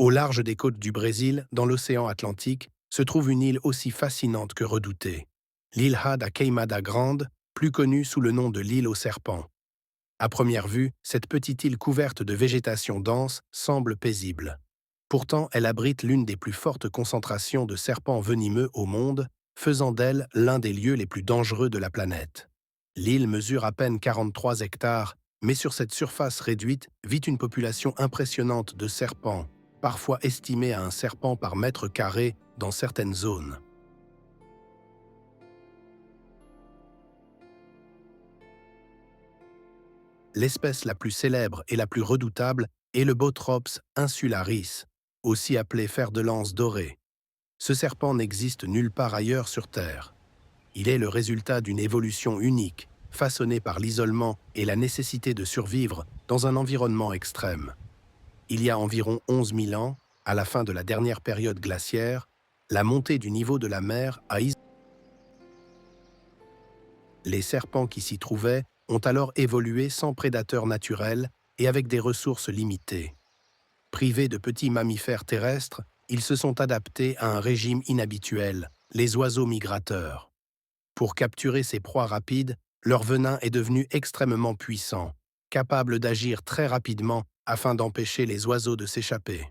Au large des côtes du Brésil, dans l'océan Atlantique, se trouve une île aussi fascinante que redoutée. L'Ilha da Queimada Grande, plus connue sous le nom de l'île aux serpents. À première vue, cette petite île couverte de végétation dense semble paisible. Pourtant, elle abrite l'une des plus fortes concentrations de serpents venimeux au monde, faisant d'elle l'un des lieux les plus dangereux de la planète. L'île mesure à peine 43 hectares, mais sur cette surface réduite vit une population impressionnante de serpents, parfois estimée à un serpent par mètre carré dans certaines zones. L'espèce la plus célèbre et la plus redoutable est le Bothrops insularis, aussi appelé fer de lance doré. Ce serpent n'existe nulle part ailleurs sur Terre. Il est le résultat d'une évolution unique, façonnée par l'isolement et la nécessité de survivre dans un environnement extrême. Il y a environ 11 000 ans, à la fin de la dernière période glaciaire, la montée du niveau de la mer a isolé les serpents qui s'y trouvaient ont alors évolué sans prédateurs naturels et avec des ressources limitées. Privés de petits mammifères terrestres, ils se sont adaptés à un régime inhabituel, les oiseaux migrateurs. Pour capturer ces proies rapides, leur venin est devenu extrêmement puissant, capable d'agir très rapidement afin d'empêcher les oiseaux de s'échapper.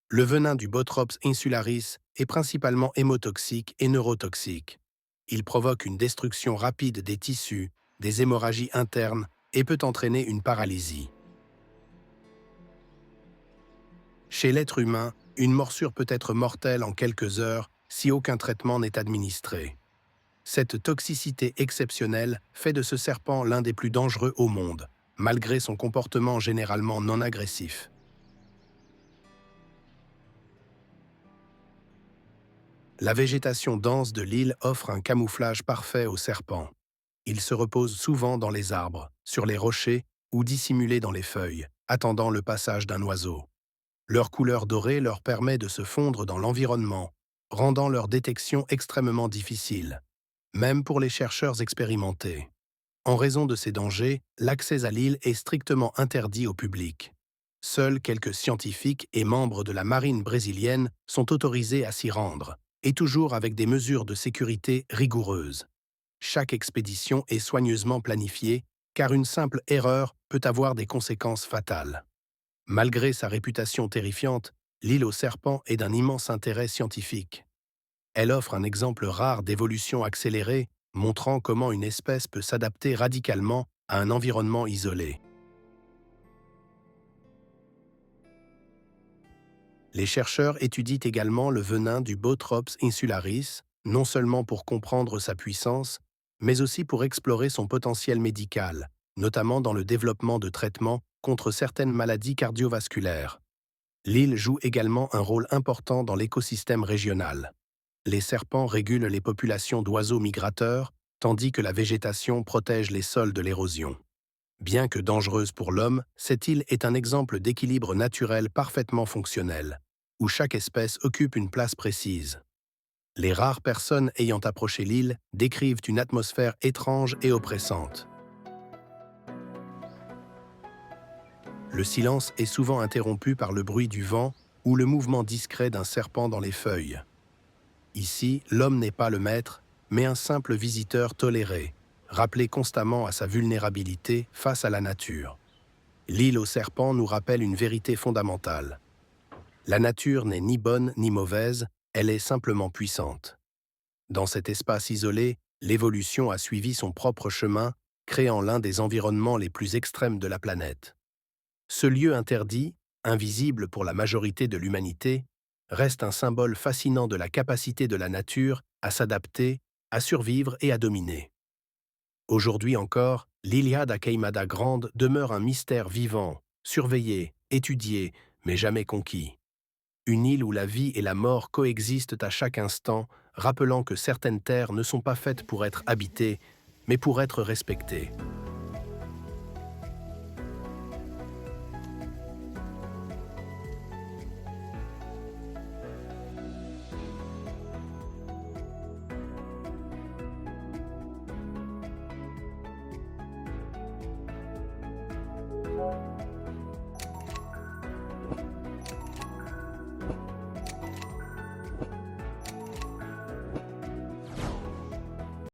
Le venin du Bothrops insularis est principalement hémotoxique et neurotoxique. Il provoque une destruction rapide des tissus, des hémorragies internes et peut entraîner une paralysie. Chez l'être humain, une morsure peut être mortelle en quelques heures si aucun traitement n'est administré. Cette toxicité exceptionnelle fait de ce serpent l'un des plus dangereux au monde, malgré son comportement généralement non agressif. La végétation dense de l'île offre un camouflage parfait aux serpents. Ils se reposent souvent dans les arbres, sur les rochers ou dissimulés dans les feuilles, attendant le passage d'un oiseau. Leur couleur dorée leur permet de se fondre dans l'environnement, rendant leur détection extrêmement difficile, même pour les chercheurs expérimentés. En raison de ces dangers, l'accès à l'île est strictement interdit au public. Seuls quelques scientifiques et membres de la marine brésilienne sont autorisés à s'y rendre, et toujours avec des mesures de sécurité rigoureuses. Chaque expédition est soigneusement planifiée, car une simple erreur peut avoir des conséquences fatales. Malgré sa réputation terrifiante, l'île aux serpents est d'un immense intérêt scientifique. Elle offre un exemple rare d'évolution accélérée, montrant comment une espèce peut s'adapter radicalement à un environnement isolé. Les chercheurs étudient également le venin du Bothrops insularis, non seulement pour comprendre sa puissance, mais aussi pour explorer son potentiel médical, notamment dans le développement de traitements contre certaines maladies cardiovasculaires. L'île joue également un rôle important dans l'écosystème régional. Les serpents régulent les populations d'oiseaux migrateurs, tandis que la végétation protège les sols de l'érosion. Bien que dangereuse pour l'homme, cette île est un exemple d'équilibre naturel parfaitement fonctionnel, où chaque espèce occupe une place précise. Les rares personnes ayant approché l'île décrivent une atmosphère étrange et oppressante. Le silence est souvent interrompu par le bruit du vent ou le mouvement discret d'un serpent dans les feuilles. Ici, l'homme n'est pas le maître, mais un simple visiteur toléré, rappelé constamment à sa vulnérabilité face à la nature. L'île aux serpents nous rappelle une vérité fondamentale. La nature n'est ni bonne ni mauvaise, elle est simplement puissante. Dans cet espace isolé, l'évolution a suivi son propre chemin, créant l'un des environnements les plus extrêmes de la planète. Ce lieu interdit, invisible pour la majorité de l'humanité, reste un symbole fascinant de la capacité de la nature à s'adapter, à survivre et à dominer. Aujourd'hui encore, l'Ilha da Queimada Grande demeure un mystère vivant, surveillé, étudié, mais jamais conquis. Une île où la vie et la mort coexistent à chaque instant, rappelant que certaines terres ne sont pas faites pour être habitées, mais pour être respectées.